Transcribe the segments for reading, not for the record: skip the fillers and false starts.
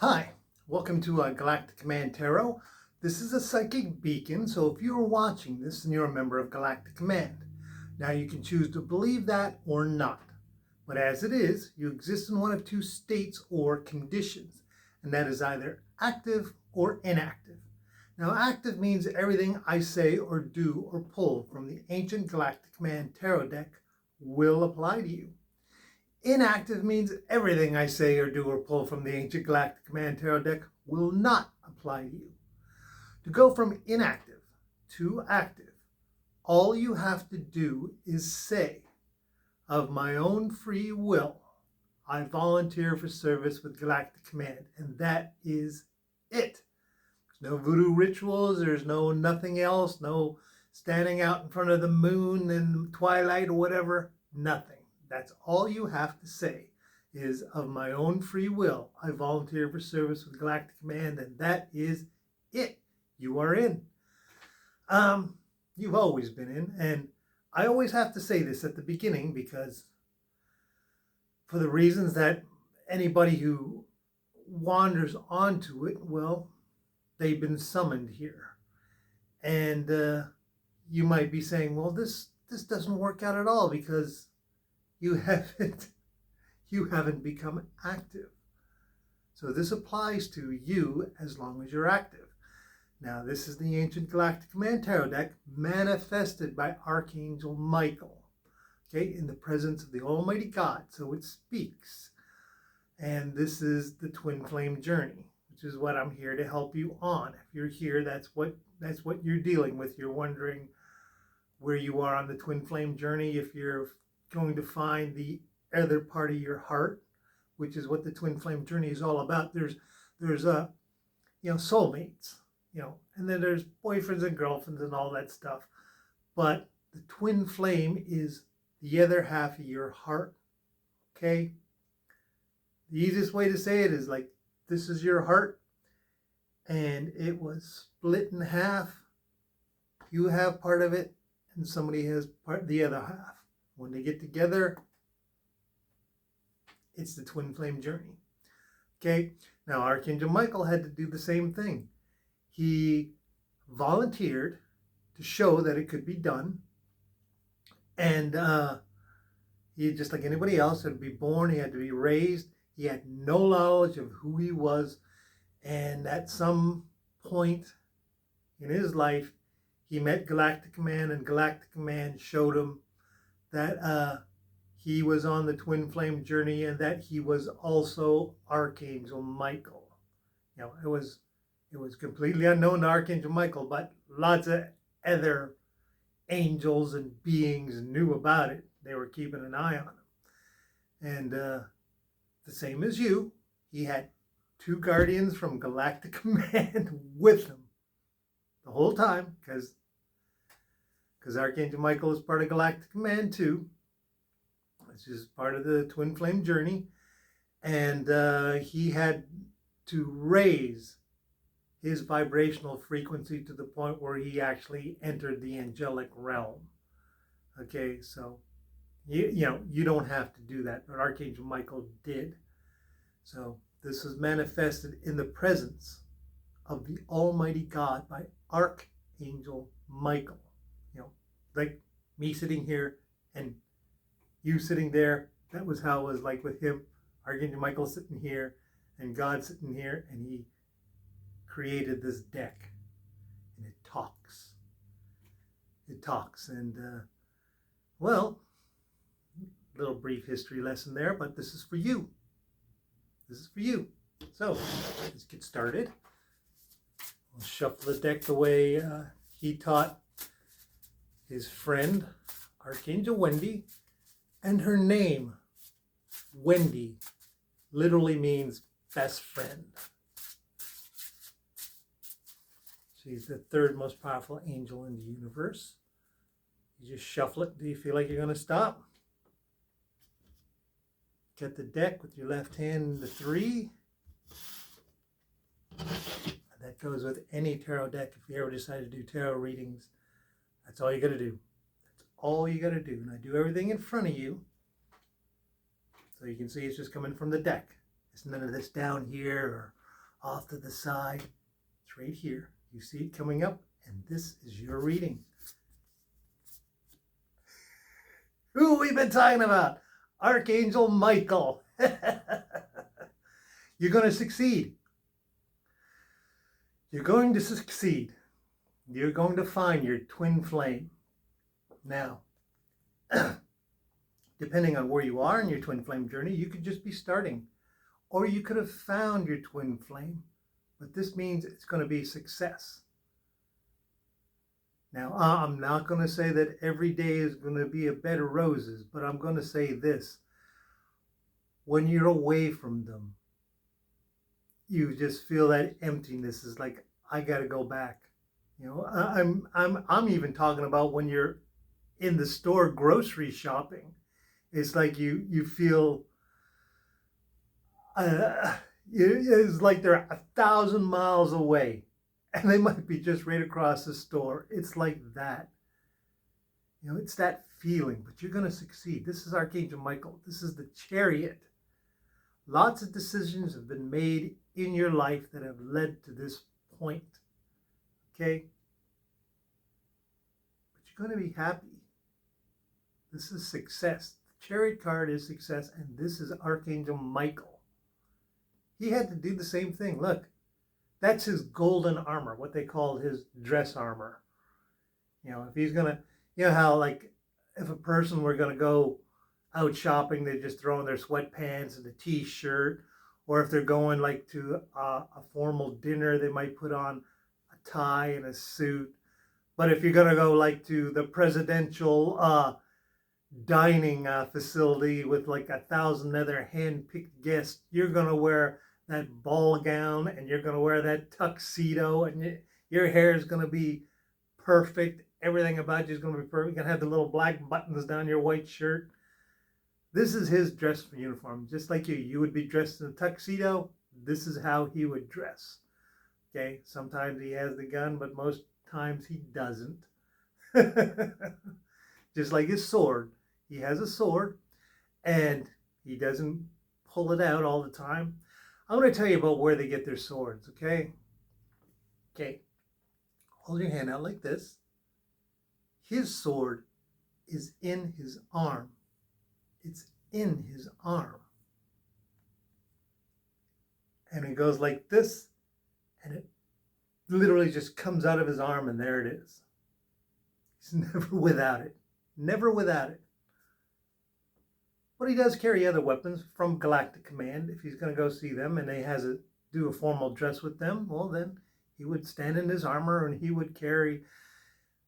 Hi, welcome to Galactic Command Tarot. This is a psychic beacon, so if you're watching this, then you're a member of Galactic Command. Now you can choose to believe that or not. But as it is, you exist in one of two states or conditions, and that is either active or inactive. Now active means everything I say or do or pull from the ancient Galactic Command Tarot deck will apply to you. Inactive means everything I say or do or pull from the ancient Galactic Command Tarot deck will not apply to you. To go from inactive to active, all you have to do is say, of my own free will, I volunteer for service with Galactic Command, and that is it. There's no voodoo rituals, there's no nothing else, no standing out in front of the moon and twilight or whatever, nothing. That's all you have to say is, of my own free will, I volunteer for service with Galactic Command, and that is it. You are in. You've always been in, and I always have to say this at the beginning because for the reasons that anybody who wanders onto it, well, they've been summoned here. And you might be saying, well, this doesn't work out at all because you haven't become active. So this applies to you as long as you're active. Now, this is the ancient Galactic Command Tarot deck manifested by Archangel Michael, okay, in the presence of the Almighty God. So it speaks. And this is the Twinflame Journey, which is what I'm here to help you on. If you're here, that's what you're dealing with. You're wondering where you are on the Twinflame Journey, if you're going to find the other part of your heart, which is what the Twinflame Journey is all about. There's soulmates, and then there's boyfriends and girlfriends and all that stuff. But the twin flame is the other half of your heart. Okay? The easiest way to say it is like, this is your heart, and it was split in half. You have part of it, and somebody has the other half. When they get together, it's the twin flame journey. Okay, now Archangel Michael had to do the same thing. He volunteered to show that it could be done. And he, just like anybody else, had to be born, he had to be raised. He had no knowledge of who he was. And at some point in his life, he met Galactic Command, and Galactic Command showed him that he was on the twin flame journey and that he was also Archangel Michael. It was completely unknown to Archangel Michael, but lots of other angels and beings knew about it. They were keeping an eye on him. And the same as you, he had two guardians from Galactic Command with him the whole time, because Archangel Michael is part of Galactic Command too. It's just part of the Twin Flame Journey. And he had to raise his vibrational frequency to the point where he actually entered the angelic realm. Okay, so you don't have to do that, but Archangel Michael did. So this was manifested in the presence of the Almighty God by Archangel Michael. Like me sitting here and you sitting there. That was how it was like with him. Archangel Michael sitting here and God sitting here, and he created this deck, and it talks. And well, little brief history lesson there, but this is for you. So let's get started. We'll shuffle the deck the way he taught his friend Archangel Wendy, and her name, Wendy, literally means best friend. She's the third most powerful angel in the universe. You just shuffle it. Do you feel like you're going to stop? Get the deck with your left hand, the 3. And that goes with any tarot deck. If you ever decide to do tarot readings, that's all you got to do. That's all you got to do. And I do everything in front of you. So you can see it's just coming from the deck. It's none of this down here or off to the side. It's right here. You see it coming up, and this is your reading. Who have we been talking about? Archangel Michael. You're going to succeed. You're going to succeed. You're going to find your twin flame. Now, depending on where you are in your twin flame journey, you could just be starting. Or you could have found your twin flame. But this means it's going to be a success. Now, I'm not going to say that every day is going to be a bed of roses, but I'm going to say this. When you're away from them, you just feel that emptiness. Is like, I got to go back. You know, I'm even talking about when you're in the store grocery shopping. It's like you feel it's like they're 1,000 miles away, and they might be just right across the store. It's like that. You know, it's that feeling, but you're going to succeed. This is Archangel Michael. This is the Chariot. Lots of decisions have been made in your life that have led to this point. Okay? But you're going to be happy. This is success. The Chariot card is success, and this is Archangel Michael. He had to do the same thing. Look, that's his golden armor, what they call his dress armor. You know, if he's going to, you know how like if a person were going to go out shopping, they just throw in their sweatpants and a t-shirt, or if they're going like to a formal dinner, they might put on a tie and a suit. But if you're going to go like to the presidential dining facility with like 1,000 other hand-picked guests, you're going to wear that ball gown and you're going to wear that tuxedo, and your hair is going to be perfect. Everything about you is going to be perfect. You're going to have the little black buttons down your white shirt. This is his dress uniform. Just like you would be dressed in a tuxedo. This is how he would dress. Okay, sometimes he has the gun, but most times he doesn't. Just like his sword. He has a sword, and he doesn't pull it out all the time. I'm going to tell you about where they get their swords, okay? Okay. Hold your hand out like this. His sword is in his arm. It's in his arm. And it goes like this, and it literally just comes out of his arm, and there it is. He's never without it. Never without it. But he does carry other weapons from Galactic Command. If he's going to go see them and he has to do a formal dress with them, well, then he would stand in his armor and he would carry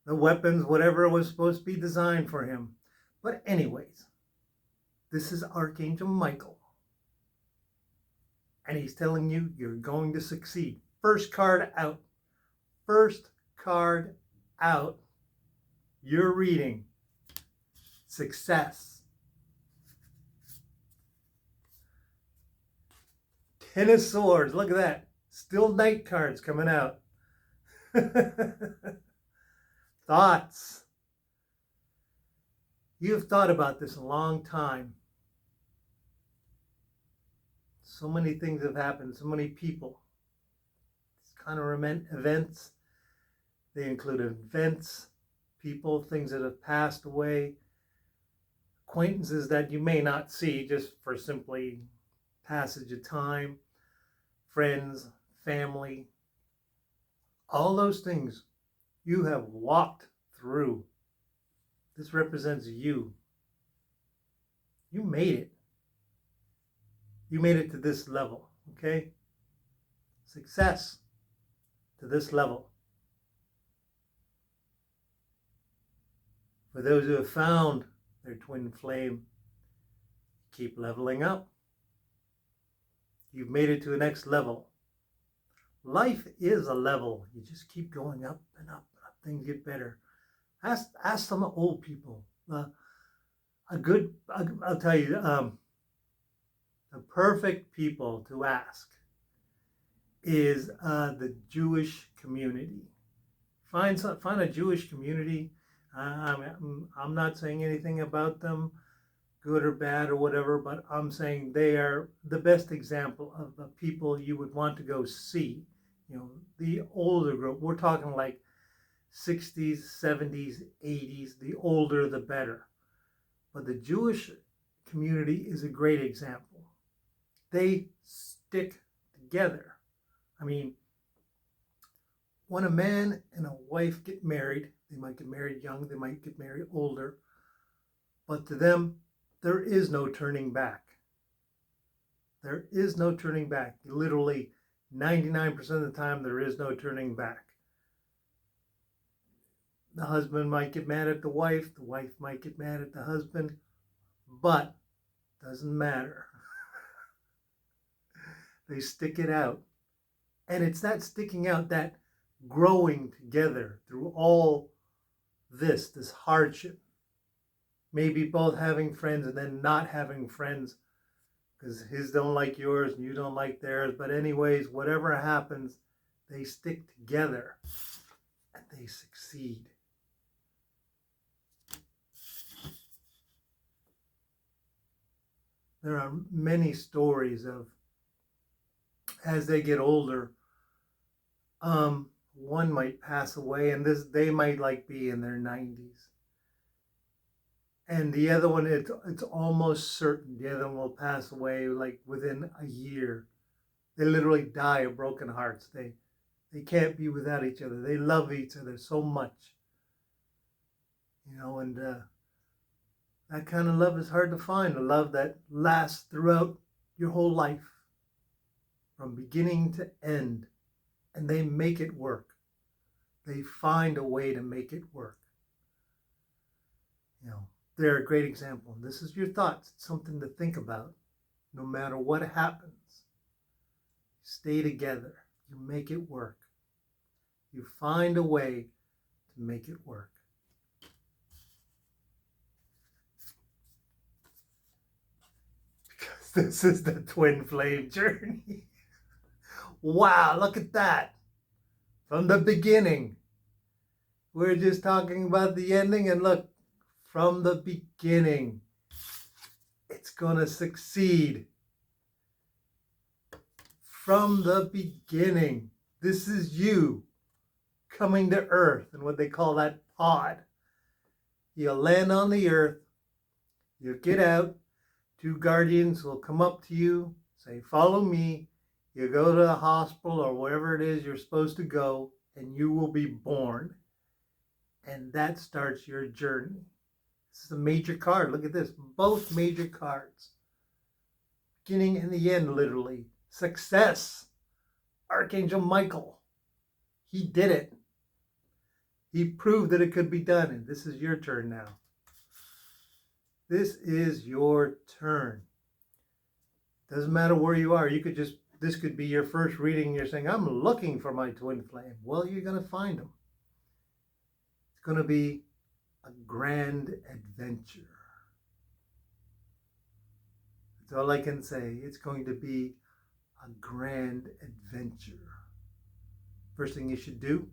the weapons, whatever was supposed to be designed for him. But anyways, this is Archangel Michael. And he's telling you you're going to succeed. First card out. First card out. Your reading. Success. 10 of Swords. Look at that. Still Knight cards coming out. Thoughts. You've thought about this a long time. So many things have happened. So many people. It's kind of events. They include events, people, things that have passed away, acquaintances that you may not see just for simply passage of time, friends, family, all those things you have walked through. This represents you. You made it. You made it to this level, okay? Success to this level. For those who have found their twin flame, keep leveling up. You've made it to the next level. Life is a level. You just keep going up and up and up. Things get better. Ask some old people. I'll tell you, the perfect people to ask is the Jewish community. Find a Jewish community. I'm not saying anything about them. good or bad or whatever, but I'm saying they are the best example of the people you would want to go see. You know, the older group, we're talking like 60s, 70s, 80s, the older the better. But the Jewish community is a great example. They stick together. I mean, when a man and a wife get married, they might get married young, they might get married older, but to them, there is no turning back. There is no turning back. Literally 99% of the time, there is no turning back. The husband might get mad at the wife might get mad at the husband, but doesn't matter. They stick it out. And it's that sticking out, that growing together through all this hardship. Maybe both having friends and then not having friends because his don't like yours and you don't like theirs. But anyways, whatever happens, they stick together and they succeed. There are many stories of, as they get older, one might pass away, and they might like be in their 90s. And the other one, it's almost certain the other one will pass away like within a year. They literally die of broken hearts. They can't be without each other. They love each other so much. You know, and that kind of love is hard to find. A love that lasts throughout your whole life, from beginning to end. And they make it work. They find a way to make it work. You know, they're a great example. This is your thoughts. It's something to think about. No matter what happens, stay together. You make it work. You find a way to make it work. Because this is the Twinflame Journey. Wow, look at that. From the beginning. We're just talking about the ending, and look, from the beginning, it's going to succeed. From the beginning, this is you coming to Earth in what they call that pod. You'll land on the Earth, you'll get out, two guardians will come up to you, say, follow me. You go to the hospital or wherever it is you're supposed to go, and you will be born. And that starts your journey. This is a major card. Look at this. Both major cards. Beginning and the end, literally. Success. Archangel Michael. He did it. He proved that it could be done. And this is your turn now. This is your turn. Doesn't matter where you are. This could be your first reading. You're saying, I'm looking for my twin flame. Well, you're going to find them. It's going to be a grand adventure. That's all I can say. It's going to be a grand adventure. First thing you should do,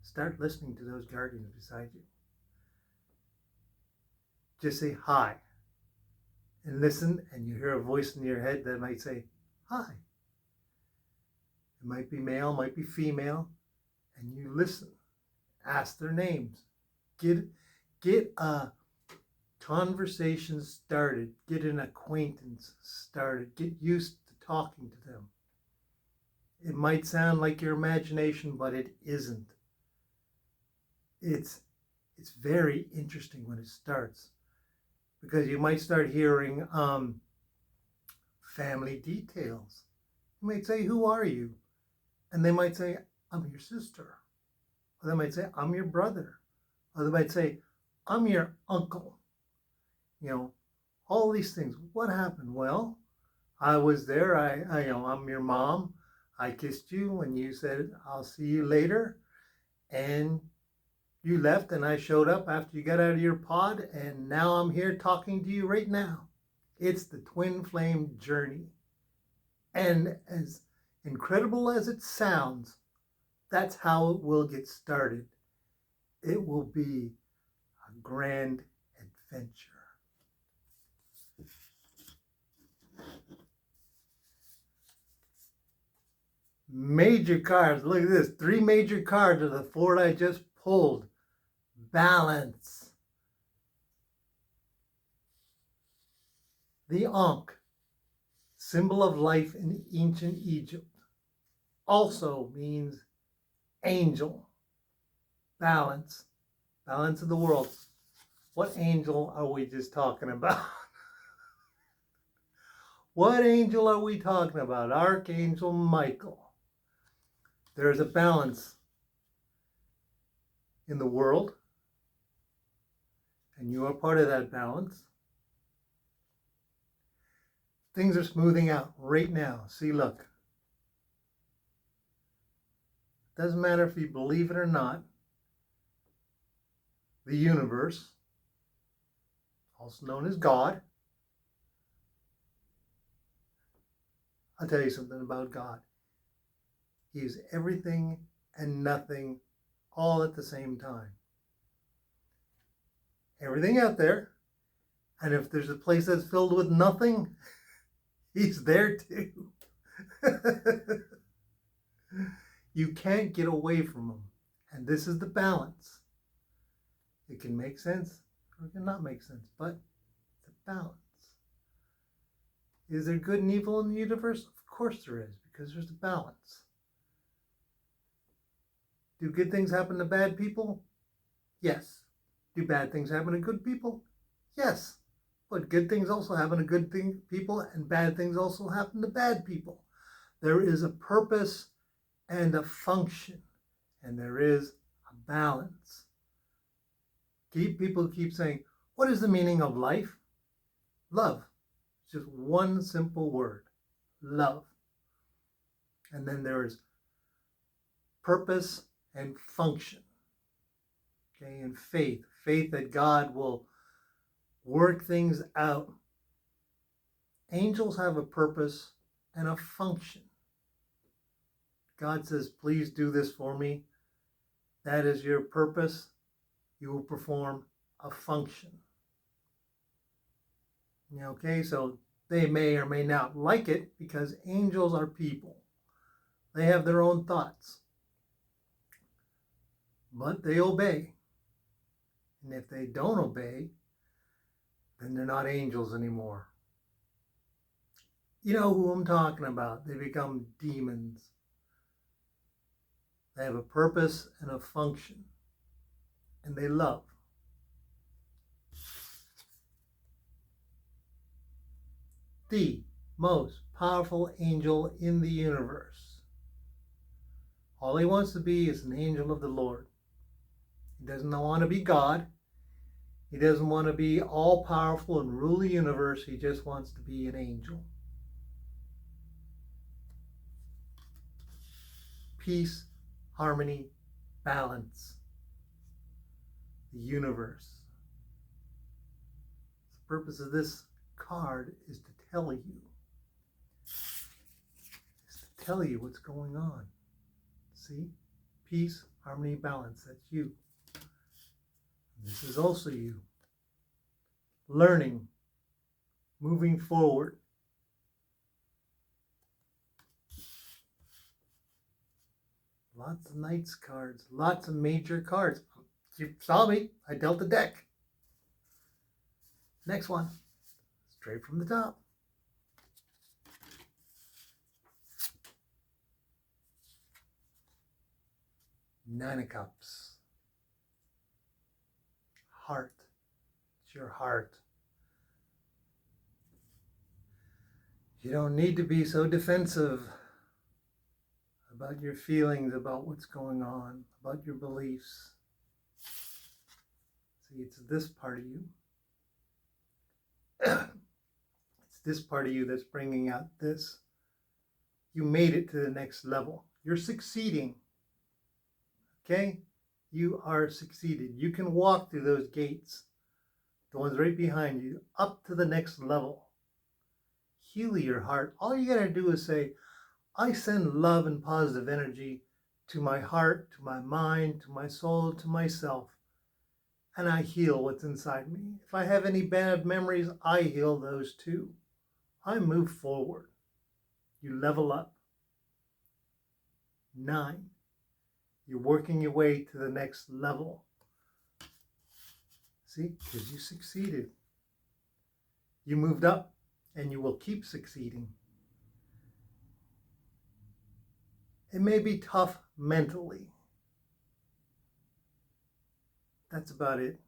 start listening to those guardians beside you. Just say hi. And listen, and you hear a voice in your head that might say, hi. It might be male, might be female, and you listen. Ask their names. Get a conversation started. Get an acquaintance started. Get used to talking to them. It might sound like your imagination, but it isn't. It's very interesting when it starts, because you might start hearing family details. You might say, who are you? And they might say, I'm your sister. Or they might say, I'm your brother. Or they might say, I'm your uncle. You know, all these things. What happened? Well, I was there. I'm your mom. I kissed you and you said, I'll see you later. And you left and I showed up after you got out of your pod. And now I'm here talking to you right now. It's the Twin Flame Journey. And as incredible as it sounds, that's how it will get started. It will be a grand adventure. Major cards. Look at this. 3 major cards of the 4 I just pulled. Balance. The Ankh, symbol of life in ancient Egypt, also means angel. Balance. Balance of the world. What angel are we just talking about? What angel are we talking about? Archangel Michael. There's a balance in the world, and you are part of that balance. Things are smoothing out right now. See, look. Doesn't matter if you believe it or not. The universe, also known as God. I'll tell you something about God. He is everything and nothing all at the same time. Everything out there, and if there's a place that's filled with nothing, he's there too. You can't get away from him. And this is the balance. It can make sense or it can not make sense, but it's a balance. Is there good and evil in the universe? Of course there is, because there's a balance. Do good things happen to bad people? Yes. Do bad things happen to good people? Yes. But good things also happen to good people, and bad things also happen to bad people. There is a purpose and function, and there is a balance. People keep saying, what is the meaning of life? Love. It's just one simple word, love. And then there is purpose and function. Okay, and faith. Faith that God will work things out. Angels have a purpose and a function. God says, please do this for me. That is your purpose. You will perform a function. Okay, so they may or may not like it because angels are people. They have their own thoughts. But they obey. And if they don't obey, then they're not angels anymore. You know who I'm talking about. They become demons. They have a purpose and a function. And they love. The most powerful angel in the universe. All he wants to be is an angel of the Lord. He doesn't want to be God. He doesn't want to be all powerful and rule the universe. He just wants to be an angel. Peace, harmony, balance. The universe. The purpose of this card is to tell you what's going on. See? Peace, harmony, balance. That's you. This is also you. Learning. Moving forward. Lots of Knights cards. Lots of major cards. You saw me. I dealt the deck. Next one. Straight from the top. Nine of Cups. Heart. It's your heart. You don't need to be so defensive about your feelings, about what's going on, about your beliefs. See, it's this part of you. It's this part of you that's bringing out this. You made it to the next level. You're succeeding. Okay? You are succeeded. You can walk through those gates, the ones right behind you, up to the next level. Heal your heart. All you got to do is say, I send love and positive energy to my heart, to my mind, to my soul, to myself, and I heal what's inside me. If I have any bad memories, I heal those too. I move forward. You level up. 9. You're working your way to the next level. See, because you succeeded. You moved up, and you will keep succeeding. It may be tough mentally. That's about it.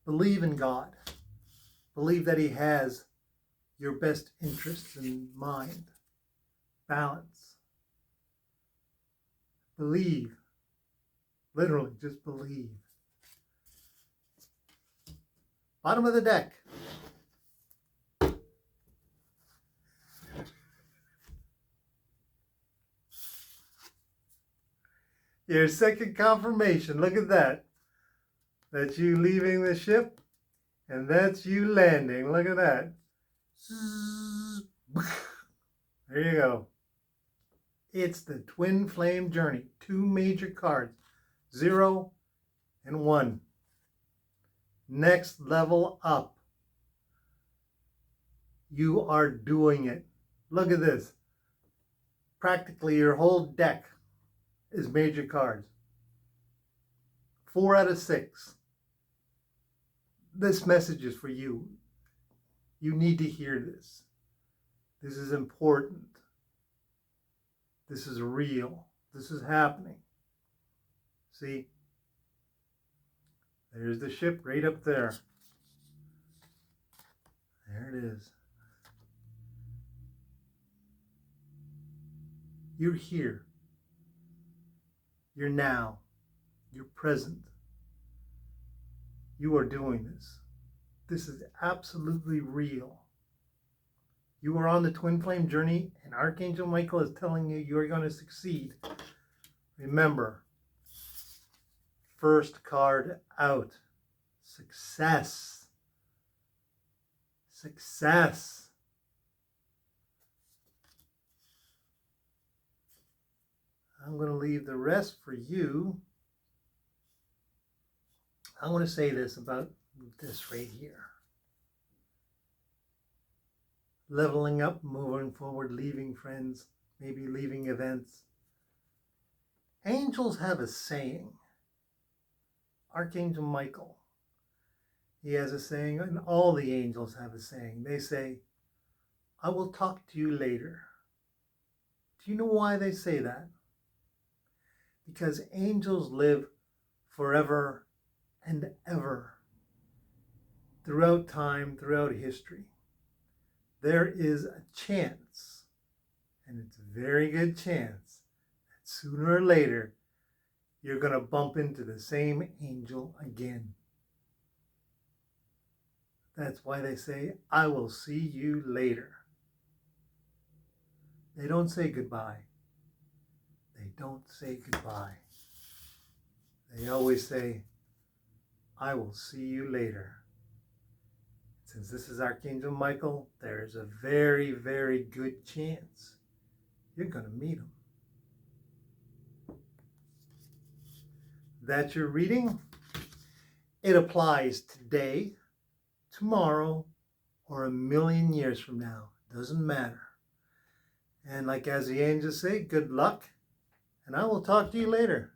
Believe in God. Believe that He has your best interests in mind. Balance. Believe. Literally, just believe. Bottom of the deck. Your second confirmation. Look at that. That's you leaving the ship, and that's you landing. Look at that. There you go. It's the Twinflame Journey. 2 major cards. 0 and 1. Next level up. You are doing it. Look at this. Practically your whole deck is major cards. 4 out of 6. This message is for you. You need to hear this. This is important. This is real. This is happening. See? There's the ship right up there. There it is. You're here. You're now. You're present. You are doing this. This is absolutely real. You are on the Twinflame Journey, and Archangel Michael is telling you you're going to succeed. Remember, first card out. Success. Success. I'm going to leave the rest for you. I want to say this about this right here. Leveling up, moving forward, leaving friends, maybe leaving events. Angels have a saying. Archangel Michael, he has a saying, and all the angels have a saying. They say, I will talk to you later. Do you know why they say that? Because angels live forever and ever. Throughout time, throughout history. There is a chance, and it's a very good chance, that sooner or later you're going to bump into the same angel again. That's why they say, I will see you later. They don't say goodbye. They don't say goodbye. They always say, I will see you later. Since this is Archangel Michael, there is a very, very good chance you're going to meet him. That's your reading. It applies today, tomorrow, or 1,000,000 years from now. Doesn't matter. And like as the angels say, good luck, and I will talk to you later.